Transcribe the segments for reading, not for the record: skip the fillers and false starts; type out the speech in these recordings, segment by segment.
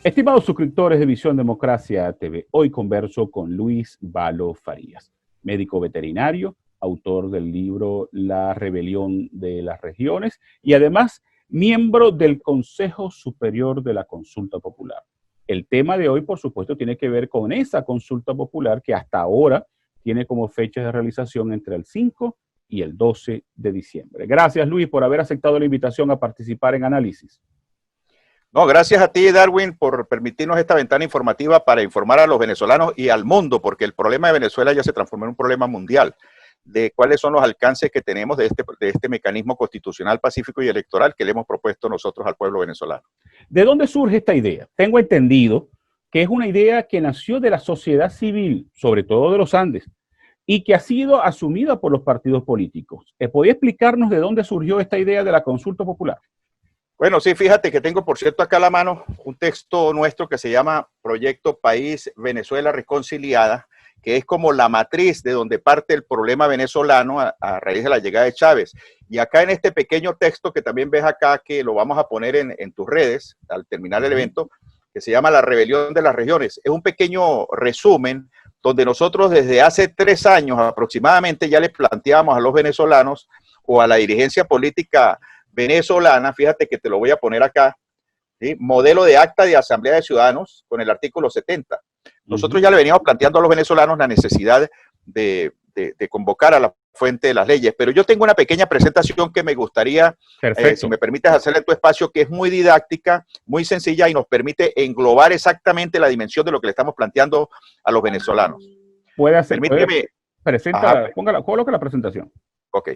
Estimados suscriptores de Visión Democracia TV, hoy converso con Luis Valo Farías, médico veterinario, autor del libro La Rebelión de las Regiones y además miembro del Consejo Superior de la Consulta Popular. El tema de hoy, por supuesto, tiene que ver con esa consulta popular que hasta ahora tiene como fecha de realización entre el 5 y el 12 de diciembre. Gracias, Luis, por haber aceptado la invitación a participar en Análisis. No, gracias a ti, Darwin, por permitirnos esta ventana informativa para informar a los venezolanos y al mundo, porque el problema de Venezuela ya se transformó en un problema mundial, de cuáles son los alcances que tenemos de este mecanismo constitucional, pacífico y electoral que le hemos propuesto nosotros al pueblo venezolano. ¿De dónde surge esta idea? Tengo entendido que es una idea que nació de la sociedad civil, sobre todo de los Andes, y que ha sido asumida por los partidos políticos. ¿Podría explicarnos de dónde surgió esta idea de la consulta popular? Bueno, sí, fíjate que tengo, por cierto, acá a la mano un texto nuestro que se llama Proyecto País Venezuela Reconciliada, que es como la matriz de donde parte el problema venezolano a raíz de la llegada de Chávez. Y acá en este pequeño texto que también ves acá, que lo vamos a poner en tus redes al terminar el evento, que se llama La Rebelión de las Regiones, es un pequeño resumen donde nosotros desde hace 3 años aproximadamente ya le planteamos a los venezolanos o a la dirigencia política venezolana, fíjate que te lo voy a poner acá, ¿sí? Modelo de acta de Asamblea de Ciudadanos con el artículo 70. Nosotros ya le veníamos planteando a los venezolanos la necesidad de convocar a la fuente de las leyes, pero yo tengo una pequeña presentación que me gustaría, si me permites hacerla en tu espacio, que es muy didáctica, muy sencilla y nos permite englobar exactamente la dimensión de lo que le estamos planteando a los venezolanos. Puede hacer, permíteme. Coloca la presentación. Ok.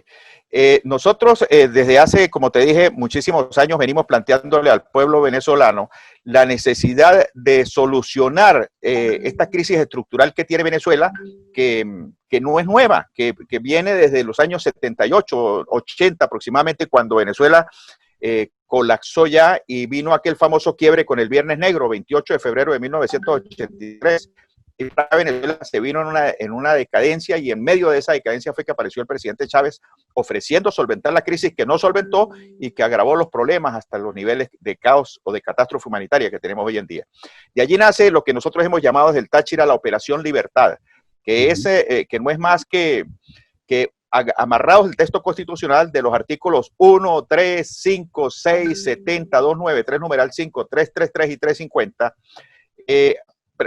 Nosotros desde hace, como te dije, muchísimos años venimos planteándole al pueblo venezolano la necesidad de solucionar esta crisis estructural que tiene Venezuela, que no es nueva, que viene desde los años 78, 80 aproximadamente, cuando Venezuela colapsó ya y vino aquel famoso quiebre con el Viernes Negro, 28 de febrero de 1983. Venezuela se vino en una decadencia y en medio de esa decadencia fue que apareció el presidente Chávez ofreciendo solventar la crisis que no solventó y que agravó los problemas hasta los niveles de caos o de catástrofe humanitaria que tenemos hoy en día. De allí nace lo que nosotros hemos llamado desde el Táchira la Operación Libertad, que es que no es más que amarrados el texto constitucional de los artículos 1, 3, 5, 6, 70, 2, 9, 3 numeral 5, 3, 3, 3 y 350,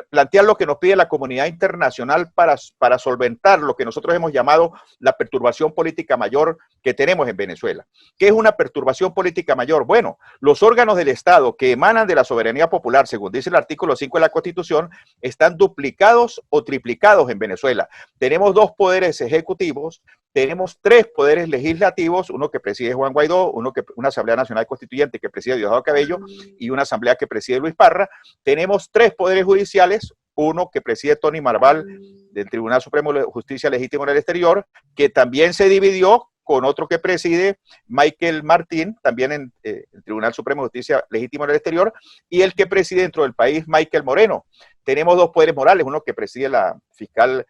plantear lo que nos pide la comunidad internacional para solventar lo que nosotros hemos llamado la perturbación política mayor que tenemos en Venezuela. ¿Qué es una perturbación política mayor? Bueno, los órganos del Estado que emanan de la soberanía popular, según dice el artículo 5 de la Constitución, están duplicados o triplicados en Venezuela. Tenemos 2 poderes ejecutivos, tenemos 3 poderes legislativos, uno que preside Juan Guaidó, una Asamblea Nacional Constituyente que preside Diosdado Cabello y una Asamblea que preside Luis Parra. Tenemos 3 poderes judiciales, uno que preside Tony Marval del Tribunal Supremo de Justicia Legítima en el Exterior, que también se dividió con otro que preside Michael Martín, también en el Tribunal Supremo de Justicia Legítima en el Exterior, y el que preside dentro del país, Michael Moreno. Tenemos 2 poderes morales, uno que preside la fiscal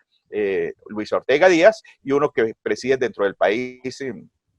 Luisa Ortega Díaz y uno que preside dentro del país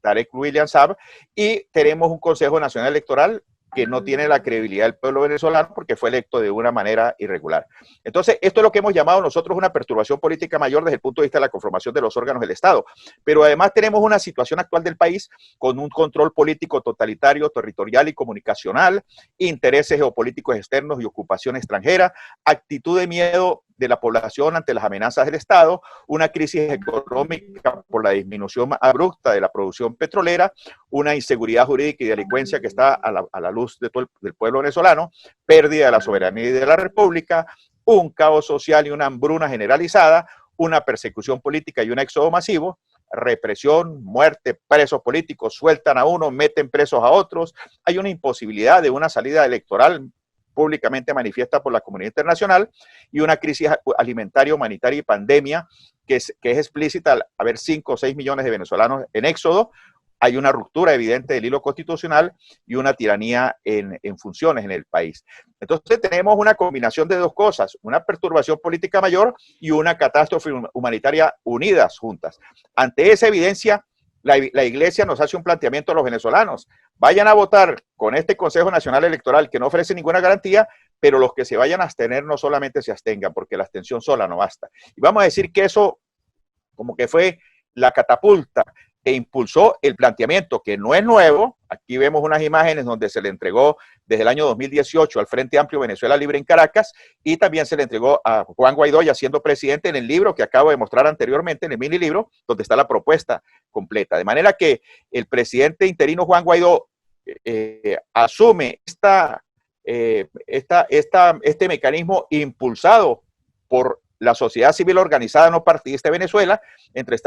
Tarek William Saab, y tenemos un Consejo Nacional Electoral que no tiene la credibilidad del pueblo venezolano porque fue electo de una manera irregular. Entonces, esto es lo que hemos llamado nosotros una perturbación política mayor desde el punto de vista de la conformación de los órganos del Estado. Pero además tenemos una situación actual del país con un control político totalitario, territorial y comunicacional, intereses geopolíticos externos y ocupación extranjera, actitud de miedo de la población ante las amenazas del Estado, una crisis económica por la disminución abrupta de la producción petrolera, una inseguridad jurídica y delincuencia que está a la luz de del pueblo venezolano, pérdida de la soberanía y de la república, un caos social y una hambruna generalizada, una persecución política y un éxodo masivo, represión, muerte, presos políticos, sueltan a uno, meten presos a otros, hay una imposibilidad de una salida electoral públicamente manifiesta por la comunidad internacional y una crisis alimentaria, humanitaria y pandemia que es explícita al haber 5 o 6 millones de venezolanos en éxodo. Hay una ruptura evidente del hilo constitucional y una tiranía en funciones en el país. Entonces tenemos una combinación de 2 cosas, una perturbación política mayor y una catástrofe humanitaria unidas juntas. Ante esa evidencia, la iglesia nos hace un planteamiento a los venezolanos. Vayan a votar con este Consejo Nacional Electoral que no ofrece ninguna garantía, pero los que se vayan a abstener no solamente se abstengan, porque la abstención sola no basta. Y vamos a decir que eso como que fue la catapulta que impulsó el planteamiento, que no es nuevo. Aquí vemos unas imágenes donde se le entregó desde el año 2018 al Frente Amplio Venezuela Libre en Caracas, y también se le entregó a Juan Guaidó, ya siendo presidente, en el libro que acabo de mostrar anteriormente, en el mini libro, donde está la propuesta completa. De manera que el presidente interino Juan Guaidó asume este mecanismo impulsado por la sociedad civil organizada no partidista de Venezuela, entre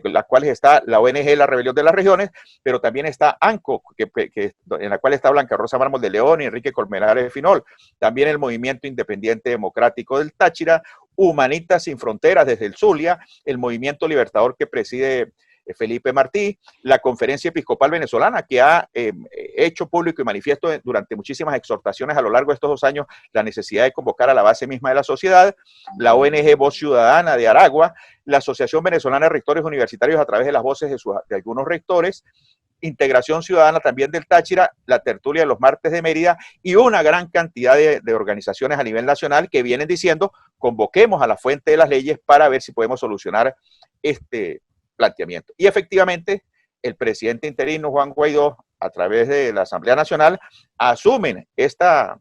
las cuales está la ONG La Rebelión de las Regiones, pero también está ANCO, en la cual está Blanca Rosa Mármol de León y Enrique Colmenares Finol, también el Movimiento Independiente Democrático del Táchira, Humanitas Sin Fronteras desde el Zulia, el Movimiento Libertador que preside Felipe Martí, la Conferencia Episcopal Venezolana, que ha hecho público y manifiesto durante muchísimas exhortaciones a lo largo de estos 2 años la necesidad de convocar a la base misma de la sociedad, la ONG Voz Ciudadana de Aragua, la Asociación Venezolana de Rectores Universitarios a través de las voces de algunos rectores, Integración Ciudadana también del Táchira, la Tertulia de los Martes de Mérida y una gran cantidad de organizaciones a nivel nacional que vienen diciendo convoquemos a la fuente de las leyes para ver si podemos solucionar este planteamiento. Y efectivamente, el presidente interino Juan Guaidó, a través de la Asamblea Nacional, asumen esta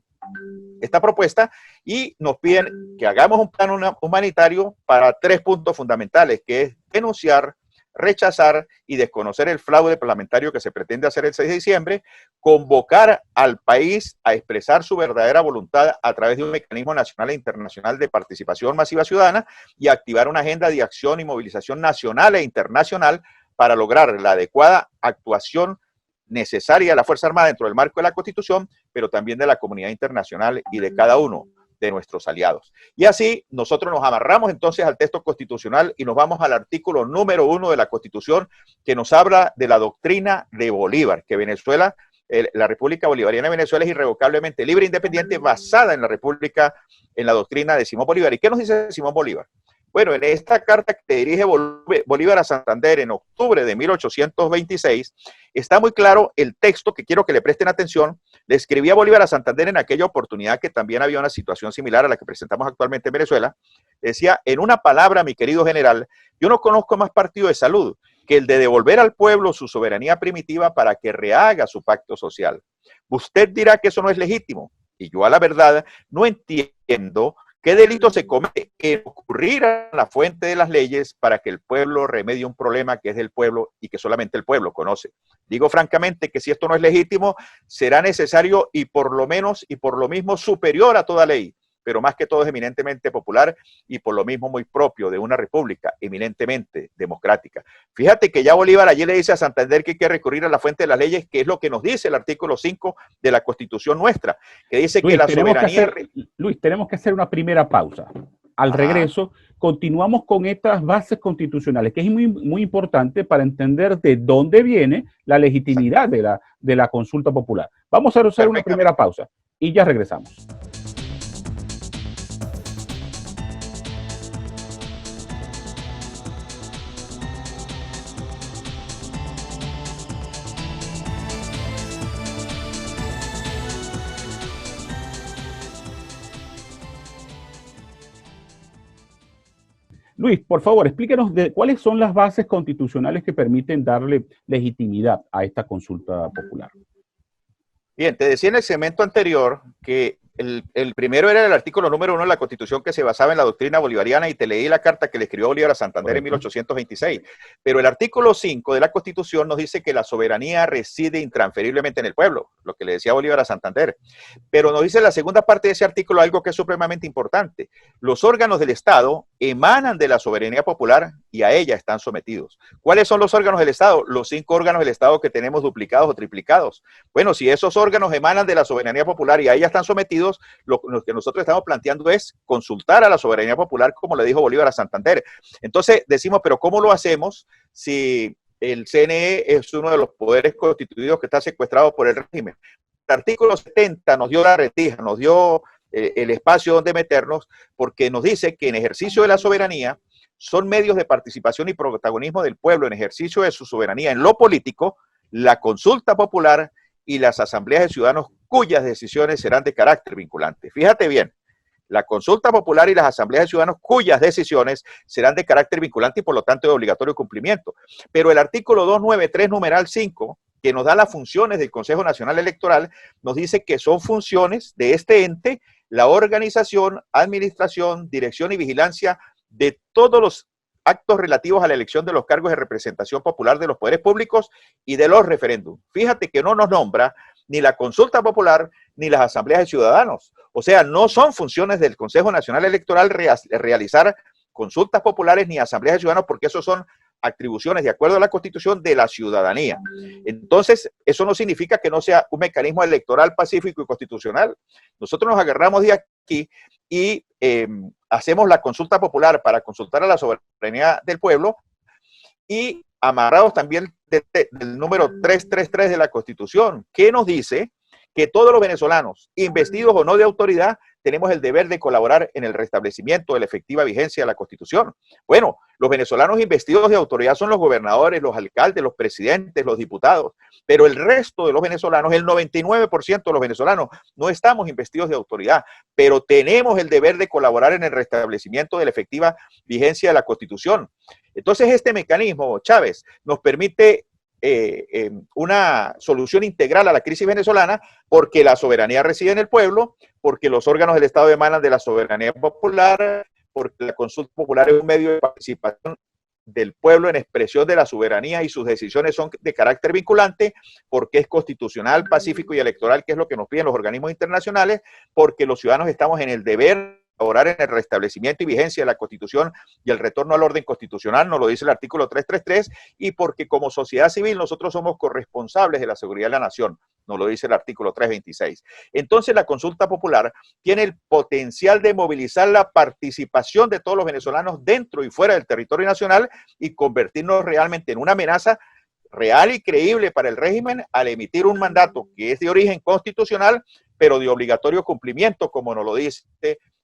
propuesta y nos piden que hagamos un plan humanitario para 3 puntos fundamentales, que es denunciar, rechazar y desconocer el fraude parlamentario que se pretende hacer el 6 de diciembre, convocar al país a expresar su verdadera voluntad a través de un mecanismo nacional e internacional de participación masiva ciudadana y activar una agenda de acción y movilización nacional e internacional para lograr la adecuada actuación necesaria de la Fuerza Armada dentro del marco de la Constitución, pero también de la comunidad internacional y de cada uno de nuestros aliados. Y así nosotros nos amarramos entonces al texto constitucional y nos vamos al artículo número 1 de la Constitución, que nos habla de la doctrina de Bolívar, que Venezuela, la República Bolivariana de Venezuela es irrevocablemente libre e independiente basada en la doctrina de Simón Bolívar. ¿Y qué nos dice Simón Bolívar? Bueno, en esta carta que dirige Bolívar a Santander en octubre de 1826, está muy claro el texto que quiero que le presten atención. Le escribía Bolívar a Santander en aquella oportunidad que también había una situación similar a la que presentamos actualmente en Venezuela. Decía, en una palabra, mi querido general, yo no conozco más partido de salud que el de devolver al pueblo su soberanía primitiva para que rehaga su pacto social. Usted dirá que eso no es legítimo, y yo a la verdad no entiendo ¿qué delito se comete en ocurrir a la fuente de las leyes para que el pueblo remedie un problema que es del pueblo y que solamente el pueblo conoce? Digo francamente que si esto no es legítimo, será necesario y por lo menos y por lo mismo superior a toda ley, pero más que todo es eminentemente popular y por lo mismo muy propio de una república eminentemente democrática. Fíjate que ya Bolívar allí le dice a Santander que hay que recurrir a la fuente de las leyes, que es lo que nos dice el artículo 5 de la Constitución nuestra, que dice Luis, que la soberanía... Luis, tenemos que hacer una primera pausa. Al regreso, continuamos con estas bases constitucionales, que es muy importante para entender de dónde viene la legitimidad de la consulta popular. Vamos a hacer una primera pausa y ya regresamos. Luis, por favor, explíquenos cuáles son las bases constitucionales que permiten darle legitimidad a esta consulta popular. Bien, te decía en el segmento anterior que el primero era el artículo número 1 de la Constitución, que se basaba en la doctrina bolivariana, y te leí la carta que le escribió Bolívar a Santander en 1826. Pero el artículo 5 de la Constitución nos dice que la soberanía reside intransferiblemente en el pueblo, lo que le decía Bolívar a Santander. Pero nos dice en la segunda parte de ese artículo algo que es supremamente importante. Los órganos del Estado emanan de la soberanía popular y a ella están sometidos. ¿Cuáles son los órganos del Estado? Los 5 órganos del Estado que tenemos duplicados o triplicados. Bueno, si esos órganos emanan de la soberanía popular y a ella están sometidos, lo que nosotros estamos planteando es consultar a la soberanía popular, como le dijo Bolívar a Santander. Entonces decimos, pero ¿cómo lo hacemos si el CNE es uno de los poderes constituidos que está secuestrado por el régimen? El artículo 70 nos dio la retija, nos dio el espacio donde meternos, porque nos dice que en ejercicio de la soberanía son medios de participación y protagonismo del pueblo en ejercicio de su soberanía en lo político, la consulta popular y las asambleas de ciudadanos cuyas decisiones serán de carácter vinculante. Fíjate bien, la consulta popular y las asambleas de ciudadanos cuyas decisiones serán de carácter vinculante y por lo tanto de obligatorio cumplimiento. Pero el artículo 293, numeral 5, que nos da las funciones del Consejo Nacional Electoral, nos dice que son funciones de este ente la organización, administración, dirección y vigilancia de todos los actos relativos a la elección de los cargos de representación popular de los poderes públicos y de los referéndums. Fíjate que no nos nombra ni la consulta popular ni las asambleas de ciudadanos. O sea, no son funciones del Consejo Nacional Electoral realizar consultas populares ni asambleas de ciudadanos, porque eso son atribuciones de acuerdo a la Constitución de la ciudadanía. Entonces, eso no significa que no sea un mecanismo electoral pacífico y constitucional. Nosotros nos agarramos de aquí y hacemos la consulta popular para consultar a la soberanía del pueblo y amarrados también del número 333 de la Constitución, que nos dice que todos los venezolanos, investidos o no de autoridad, tenemos el deber de colaborar en el restablecimiento de la efectiva vigencia de la Constitución. Bueno, los venezolanos investidos de autoridad son los gobernadores, los alcaldes, los presidentes, los diputados, pero el resto de los venezolanos, el 99% de los venezolanos, no estamos investidos de autoridad, pero tenemos el deber de colaborar en el restablecimiento de la efectiva vigencia de la Constitución. Entonces, este mecanismo, Chávez, nos permite una solución integral a la crisis venezolana, porque la soberanía reside en el pueblo, porque los órganos del Estado emanan de la soberanía popular, porque la consulta popular es un medio de participación del pueblo en expresión de la soberanía y sus decisiones son de carácter vinculante, porque es constitucional, pacífico y electoral, que es lo que nos piden los organismos internacionales, porque los ciudadanos estamos en el deber orar en el restablecimiento y vigencia de la Constitución y el retorno al orden constitucional, nos lo dice el artículo 333, y porque como sociedad civil nosotros somos corresponsables de la seguridad de la nación, nos lo dice el artículo 326. Entonces la consulta popular tiene el potencial de movilizar la participación de todos los venezolanos dentro y fuera del territorio nacional y convertirnos realmente en una amenaza real y creíble para el régimen al emitir un mandato que es de origen constitucional, pero de obligatorio cumplimiento, como nos lo dice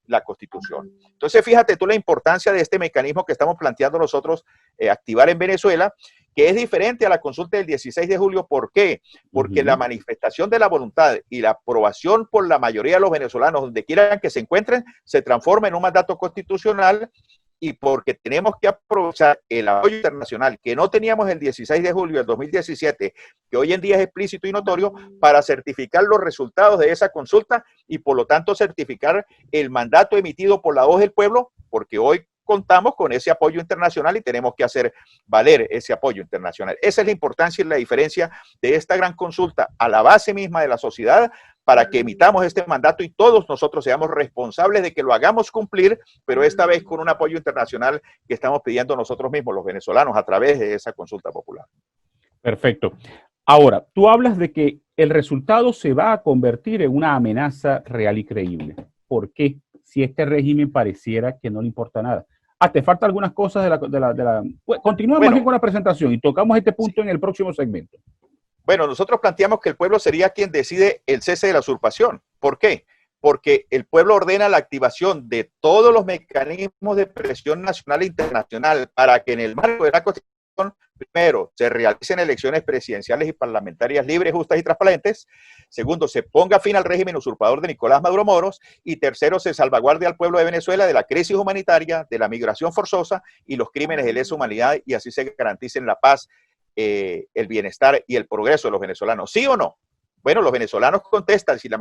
la Constitución. Entonces, fíjate tú la importancia de este mecanismo que estamos planteando nosotros activar en Venezuela, que es diferente a la consulta del 16 de julio. ¿Por qué? Porque la manifestación de la voluntad y la aprobación por la mayoría de los venezolanos, donde quieran que se encuentren, se transforma en un mandato constitucional, y porque tenemos que aprovechar el apoyo internacional que no teníamos el 16 de julio del 2017, que hoy en día es explícito y notorio, para certificar los resultados de esa consulta y por lo tanto certificar el mandato emitido por la voz del pueblo, porque hoy contamos con ese apoyo internacional y tenemos que hacer valer ese apoyo internacional. Esa es la importancia y la diferencia de esta gran consulta a la base misma de la sociedad, para que emitamos este mandato y todos nosotros seamos responsables de que lo hagamos cumplir, pero esta vez con un apoyo internacional que estamos pidiendo nosotros mismos, los venezolanos, a través de esa consulta popular. Perfecto. Ahora, tú hablas de que el resultado se va a convertir en una amenaza real y creíble. ¿Por qué? Si este régimen pareciera que no le importa nada. Te faltan algunas cosas de la... Pues, continuamos con la presentación y tocamos este punto en el próximo segmento. Bueno, nosotros planteamos que el pueblo sería quien decide el cese de la usurpación. ¿Por qué? Porque el pueblo ordena la activación de todos los mecanismos de presión nacional e internacional para que en el marco de la Constitución, primero, se realicen elecciones presidenciales y parlamentarias libres, justas y transparentes. Segundo, se ponga fin al régimen usurpador de Nicolás Maduro Moros. Y tercero, se salvaguarde al pueblo de Venezuela de la crisis humanitaria, de la migración forzosa y los crímenes de lesa humanidad, y así se garanticen la paz, el bienestar y el progreso de los venezolanos. ¿Sí o no? Bueno, los venezolanos contestan, si la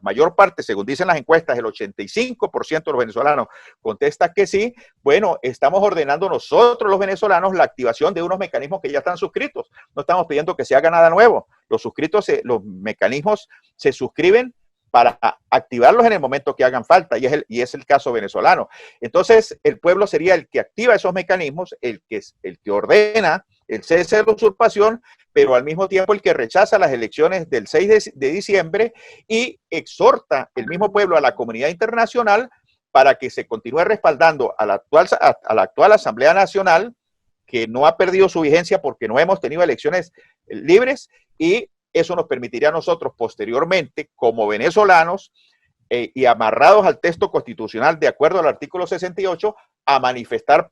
mayor parte, según dicen las encuestas, el 85% de los venezolanos contesta que sí. Bueno, estamos ordenando nosotros los venezolanos la activación de unos mecanismos que ya están suscritos. No estamos pidiendo que se haga nada nuevo. Los mecanismos se suscriben para activarlos en el momento que hagan falta, y es el caso venezolano. Entonces, el pueblo sería el que activa esos mecanismos, el que ordena el cese de la usurpación, pero al mismo tiempo el que rechaza las elecciones del 6 de diciembre y exhorta el mismo pueblo a la comunidad internacional para que se continúe respaldando a la actual Asamblea Nacional, que no ha perdido su vigencia porque no hemos tenido elecciones libres, y eso nos permitiría a nosotros posteriormente, como venezolanos, y amarrados al texto constitucional de acuerdo al artículo 68, a manifestar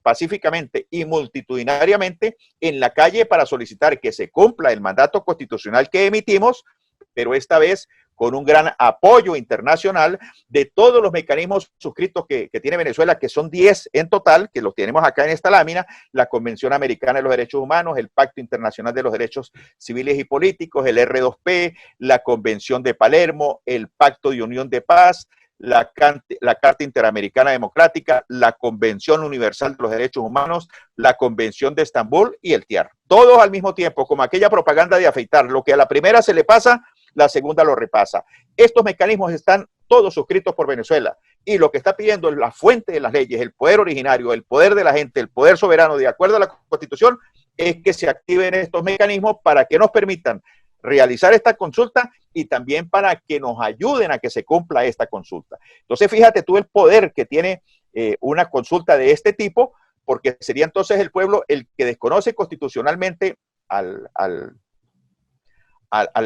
pacíficamente y multitudinariamente en la calle para solicitar que se cumpla el mandato constitucional que emitimos, pero esta vez con un gran apoyo internacional de todos los mecanismos suscritos que tiene Venezuela, que son 10 en total, que los tenemos acá en esta lámina: la Convención Americana de los Derechos Humanos, el Pacto Internacional de los Derechos Civiles y Políticos, el R2P, la Convención de Palermo, el Pacto de Unión de Paz, la Carta Interamericana Democrática, la Convención Universal de los Derechos Humanos, la Convención de Estambul y el TIAR. Todos al mismo tiempo, como aquella propaganda de afeitar: lo que a la primera se le pasa, la segunda lo repasa. Estos mecanismos están todos suscritos por Venezuela, y lo que está pidiendo es la fuente de las leyes, el poder originario, el poder de la gente, el poder soberano, de acuerdo a la Constitución, es que se activen estos mecanismos para que nos permitan realizar esta consulta y también para que nos ayuden a que se cumpla esta consulta. Entonces, fíjate tú el poder que tiene una consulta de este tipo, porque sería entonces el pueblo el que desconoce constitucionalmente al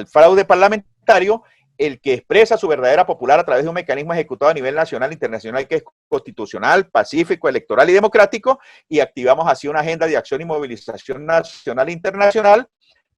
fraude parlamentario, el que expresa su verdadera popular a través de un mecanismo ejecutado a nivel nacional e internacional que es constitucional, pacífico, electoral y democrático, y activamos así una agenda de acción y movilización nacional e internacional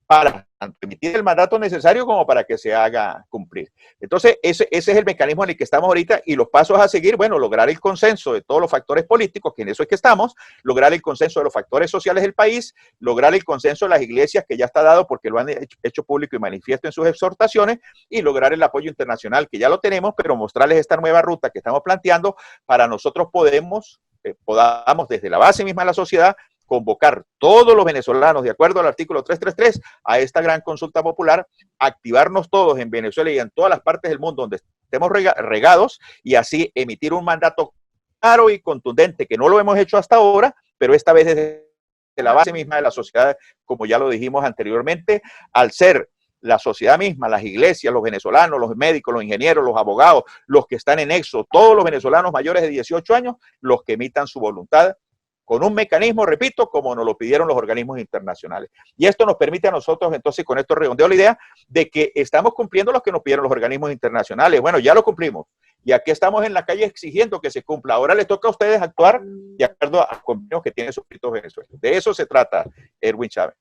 para emitir el mandato necesario como para que se haga cumplir. Entonces, ese es el mecanismo en el que estamos ahorita, y los pasos a seguir: bueno, lograr el consenso de todos los factores políticos, que en eso es que estamos, lograr el consenso de los factores sociales del país, lograr el consenso de las iglesias, que ya está dado porque lo han hecho público y manifiesto en sus exhortaciones, y lograr el apoyo internacional, que ya lo tenemos, pero mostrarles esta nueva ruta que estamos planteando para nosotros podamos desde la base misma de la sociedad convocar todos los venezolanos de acuerdo al artículo 333 a esta gran consulta popular, activarnos todos en Venezuela y en todas las partes del mundo donde estemos regados, y así emitir un mandato claro y contundente, que no lo hemos hecho hasta ahora, pero esta vez desde la base misma de la sociedad, como ya lo dijimos anteriormente, al ser la sociedad misma, las iglesias, los venezolanos, los médicos, los ingenieros, los abogados, los que están en EXO, todos los venezolanos mayores de 18 años, los que emitan su voluntad con un mecanismo, repito, como nos lo pidieron los organismos internacionales. Y esto nos permite a nosotros, entonces, con esto redondeo la idea de que estamos cumpliendo lo que nos pidieron los organismos internacionales. Bueno, ya lo cumplimos, y aquí estamos en la calle exigiendo que se cumpla. Ahora les toca a ustedes actuar de acuerdo a los convenios que tiene suscritos Venezuela. De eso se trata, Erwin Chávez.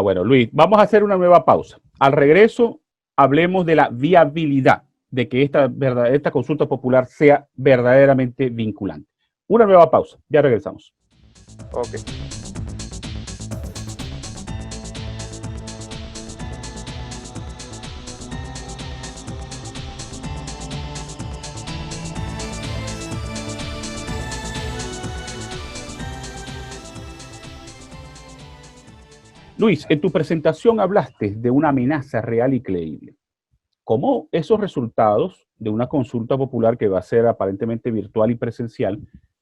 Bueno, Luis, vamos a hacer una nueva pausa. Al regreso, hablemos de la viabilidad de que esta consulta popular sea verdaderamente vinculante. Una nueva pausa, ya regresamos. Okay. Luis, en tu presentación hablaste de una amenaza real y creíble. ¿Cómo esos resultados de una consulta popular que va a ser aparentemente virtual y presencial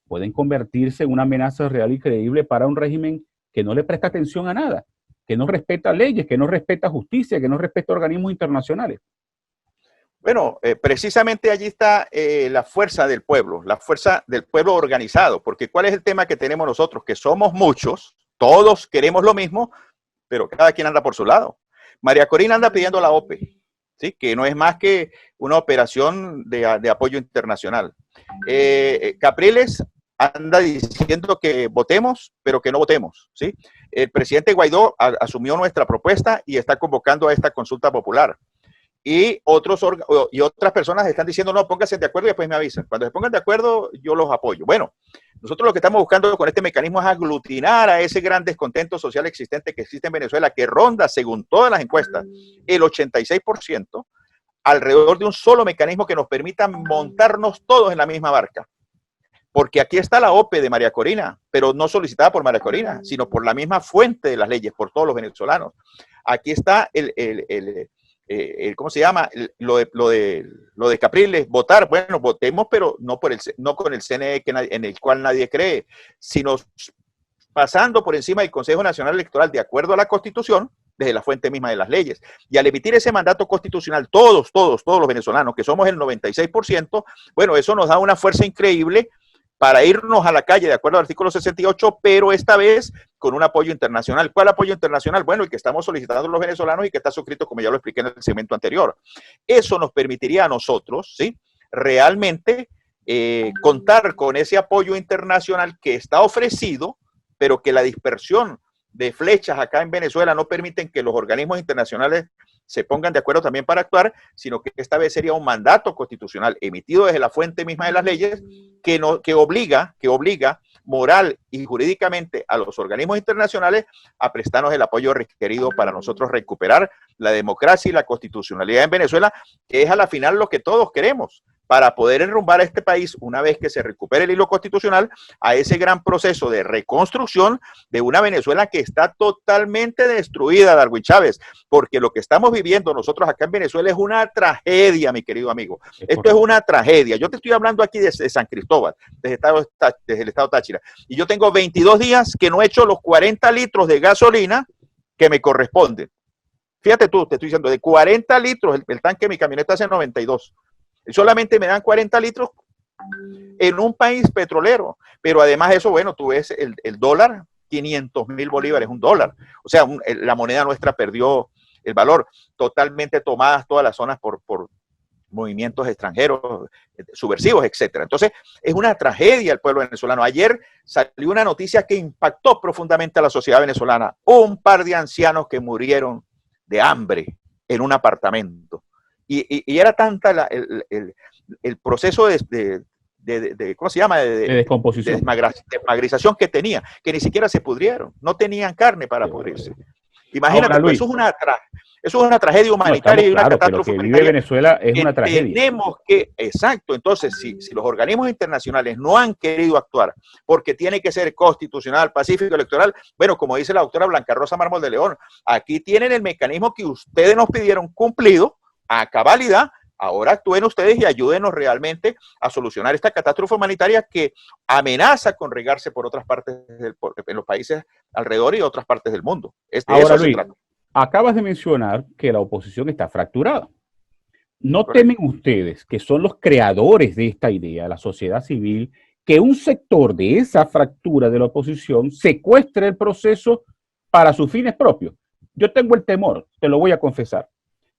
pueden convertirse en una amenaza real y creíble para un régimen que no le presta atención a nada, que no respeta leyes, que no respeta justicia, que no respeta organismos internacionales? Bueno, precisamente allí está la fuerza del pueblo organizado, porque ¿cuál es el tema que tenemos nosotros? Que somos muchos, todos queremos lo mismo, pero cada quien anda por su lado. María Corina anda pidiendo la OPE, ¿sí? Que no es más que una operación de apoyo internacional. Capriles anda diciendo que votemos, pero que no votemos, ¿sí? El presidente Guaidó asumió nuestra propuesta y está convocando a esta consulta popular. Y otras personas están diciendo: no, pónganse de acuerdo y después me avisan. Cuando se pongan de acuerdo, yo los apoyo. Bueno, nosotros lo que estamos buscando con este mecanismo es aglutinar a ese gran descontento social existente que existe en Venezuela, que ronda, según todas las encuestas, el 86%, alrededor de un solo mecanismo que nos permita montarnos todos en la misma barca. Porque aquí está la OPE de María Corina, pero no solicitada por María Corina, sino por la misma fuente de las leyes, por todos los venezolanos. Aquí está ¿cómo se llama? Lo de Capriles, votar. Bueno, votemos, pero no con el CNE en el cual nadie cree, sino pasando por encima del Consejo Nacional Electoral de acuerdo a la Constitución, desde la fuente misma de las leyes. Y al emitir ese mandato constitucional, todos los venezolanos, que somos el 96%, bueno, eso nos da una fuerza increíble para irnos a la calle de acuerdo al artículo 68, pero esta vez con un apoyo internacional. ¿Cuál apoyo internacional? Bueno, el que estamos solicitando los venezolanos y que está suscrito, como ya lo expliqué en el segmento anterior. Eso nos permitiría a nosotros, ¿sí?, realmente contar con ese apoyo internacional que está ofrecido, pero que la dispersión de flechas acá en Venezuela no permiten que los organismos internacionales se pongan de acuerdo también para actuar, sino que esta vez sería un mandato constitucional emitido desde la fuente misma de las leyes que obliga moral y jurídicamente a los organismos internacionales a prestarnos el apoyo requerido para nosotros recuperar la democracia y la constitucionalidad en Venezuela, que es a la final lo que todos queremos, para poder enrumbar a este país, una vez que se recupere el hilo constitucional, a ese gran proceso de reconstrucción de una Venezuela que está totalmente destruida, Darwin Chávez, porque lo que estamos viviendo nosotros acá en Venezuela es una tragedia, mi querido amigo. Esto es una tragedia. Yo te estoy hablando aquí de San Cristóbal, desde el estado Táchira, y yo tengo 22 días que no he hecho los 40 litros de gasolina que me corresponden. Fíjate tú, te estoy diciendo, de 40 litros, el tanque de mi camioneta hace 92. Solamente me dan 40 litros en un país petrolero. Pero además de eso, bueno, tú ves el dólar, 500.000 bolívares, un dólar. O sea, la moneda nuestra perdió el valor. Totalmente tomadas todas las zonas por movimientos extranjeros, subversivos, etcétera. Entonces, es una tragedia el pueblo venezolano. Ayer salió una noticia que impactó profundamente a la sociedad venezolana. Un par de ancianos que murieron de hambre en un apartamento. Y era tanta el proceso de ¿cómo se llama? De descomposición. De desmagrización que tenía, que ni siquiera se pudrieron, no tenían carne para pudrirse. Imagínate, ahora, Luis, eso es una tragedia humanitaria y una catástrofe humanitaria. Vive Venezuela es una tragedia. Tenemos que, exacto, entonces si los organismos internacionales no han querido actuar porque tiene que ser constitucional, pacífico, electoral, bueno, como dice la doctora Blanca Rosa Mármol de León, aquí tienen el mecanismo que ustedes nos pidieron cumplido a cabalidad. Ahora actúen ustedes y ayúdenos realmente a solucionar esta catástrofe humanitaria que amenaza con regarse por otras partes en los países alrededor y otras partes del mundo. Ahora, Luis, acabas de mencionar que la oposición está fracturada. ¿No temen ustedes, que son los creadores de esta idea, la sociedad civil, que un sector de esa fractura de la oposición secuestre el proceso para sus fines propios? Yo tengo el temor, te lo voy a confesar,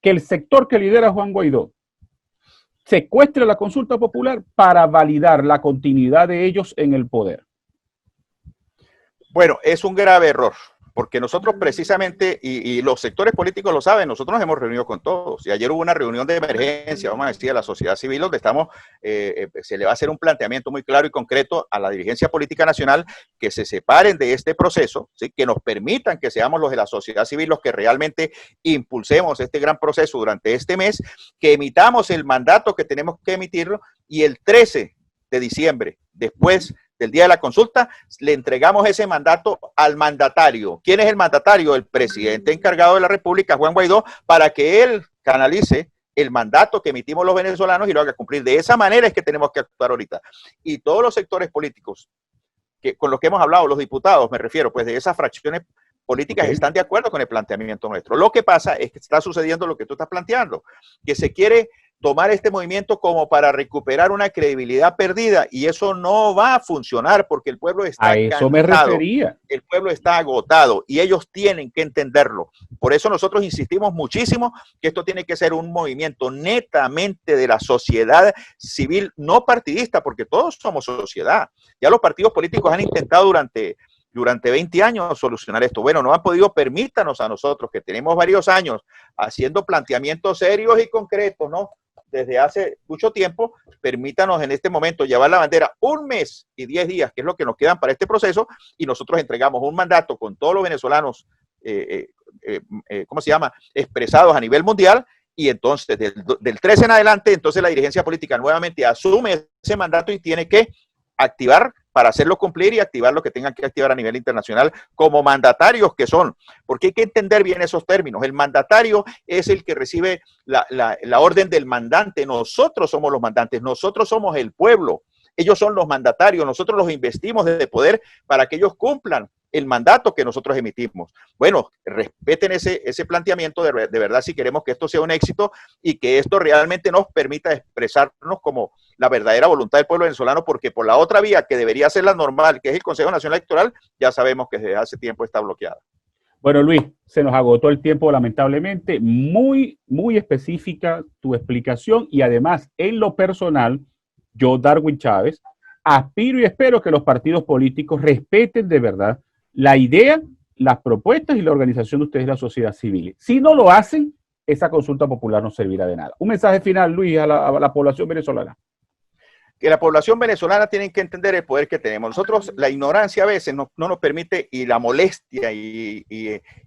que el sector que lidera Juan Guaidó secuestre la consulta popular para validar la continuidad de ellos en el poder. Bueno, es un grave error, porque nosotros precisamente, y los sectores políticos lo saben, nosotros nos hemos reunido con todos, y ayer hubo una reunión de emergencia, vamos a decir, a la sociedad civil, donde se le va a hacer un planteamiento muy claro y concreto a la dirigencia política nacional, que se separen de este proceso, ¿sí? Que nos permitan que seamos los de la sociedad civil los que realmente impulsemos este gran proceso durante este mes, que emitamos el mandato que tenemos que emitirlo, y el 13 de diciembre, después del día de la consulta, le entregamos ese mandato al mandatario. ¿Quién es el mandatario? El presidente encargado de la República, Juan Guaidó, para que él canalice el mandato que emitimos los venezolanos y lo haga cumplir. De esa manera es que tenemos que actuar ahorita. Y todos los sectores políticos con los que hemos hablado, los diputados, me refiero, pues de esas fracciones políticas, están de acuerdo con el planteamiento nuestro. Lo que pasa es que está sucediendo lo que tú estás planteando, que se quiere tomar este movimiento como para recuperar una credibilidad perdida, y eso no va a funcionar porque el pueblo está cansado, me refería. El pueblo está agotado y ellos tienen que entenderlo. Por eso nosotros insistimos muchísimo que esto tiene que ser un movimiento netamente de la sociedad civil, no partidista, porque todos somos sociedad. Ya los partidos políticos han intentado durante 20 años solucionar esto. Bueno, no han podido. Permítanos a nosotros, que tenemos varios años haciendo planteamientos serios y concretos, ¿no? Desde hace mucho tiempo, permítanos en este momento llevar la bandera 1 mes y 10 días, que es lo que nos quedan para este proceso, y nosotros entregamos un mandato con todos los venezolanos, ¿cómo se llama?, expresados a nivel mundial, y entonces del 13 en adelante, entonces la dirigencia política nuevamente asume ese mandato y tiene que activar para hacerlo cumplir y activar lo que tengan que activar a nivel internacional como mandatarios que son, porque hay que entender bien esos términos. El mandatario es el que recibe la orden del mandante. Nosotros somos los mandantes, nosotros somos el pueblo, ellos son los mandatarios, nosotros los investimos de poder para que ellos cumplan el mandato que nosotros emitimos. Bueno, respeten ese planteamiento de verdad si queremos que esto sea un éxito y que esto realmente nos permita expresarnos como la verdadera voluntad del pueblo venezolano, porque por la otra vía que debería ser la normal, que es el Consejo Nacional Electoral, ya sabemos que desde hace tiempo está bloqueada. Bueno, Luis, se nos agotó el tiempo lamentablemente. Muy, muy específica tu explicación y además en lo personal, yo, Darwin Chávez, aspiro y espero que los partidos políticos respeten de verdad la idea, las propuestas y la organización de ustedes, la sociedad civil. Si no lo hacen, esa consulta popular no servirá de nada. Un mensaje final, Luis, a la población venezolana. Que la población venezolana tiene que entender el poder que tenemos. Nosotros, la ignorancia a veces no nos permite, y la molestia y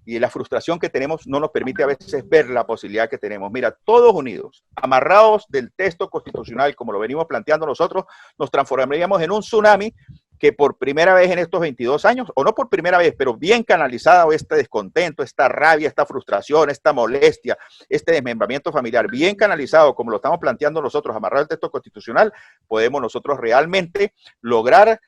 la frustración que tenemos no nos permite a veces ver la posibilidad que tenemos. Mira, todos unidos, amarrados del texto constitucional, como lo venimos planteando nosotros, nos transformaríamos en un tsunami que por primera vez en estos 22 años, o no por primera vez, pero bien canalizado este descontento, esta rabia, esta frustración, esta molestia, este desmembramiento familiar, bien canalizado como lo estamos planteando nosotros, amarrado al texto constitucional, podemos nosotros realmente lograr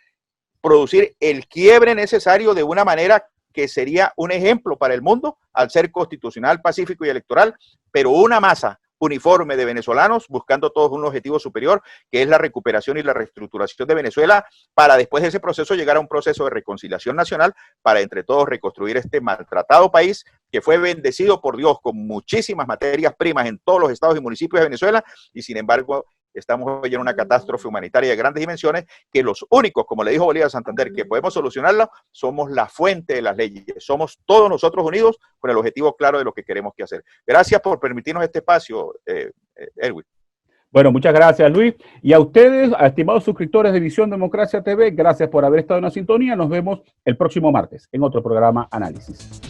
producir el quiebre necesario de una manera que sería un ejemplo para el mundo al ser constitucional, pacífico y electoral, pero una masa uniforme de venezolanos buscando todos un objetivo superior, que es la recuperación y la reestructuración de Venezuela, para después de ese proceso llegar a un proceso de reconciliación nacional, para entre todos reconstruir este maltratado país que fue bendecido por Dios con muchísimas materias primas en todos los estados y municipios de Venezuela, y sin embargo estamos hoy en una catástrofe humanitaria de grandes dimensiones, que los únicos, como le dijo Bolívar Santander, que podemos solucionarla, somos la fuente de las leyes. Somos todos nosotros unidos con el objetivo claro de lo que queremos que hacer. Gracias por permitirnos este espacio, Erwin. Bueno, muchas gracias, Luis. Y a ustedes, a estimados suscriptores de Visión Democracia TV, gracias por haber estado en la sintonía. Nos vemos el próximo martes en otro programa Análisis.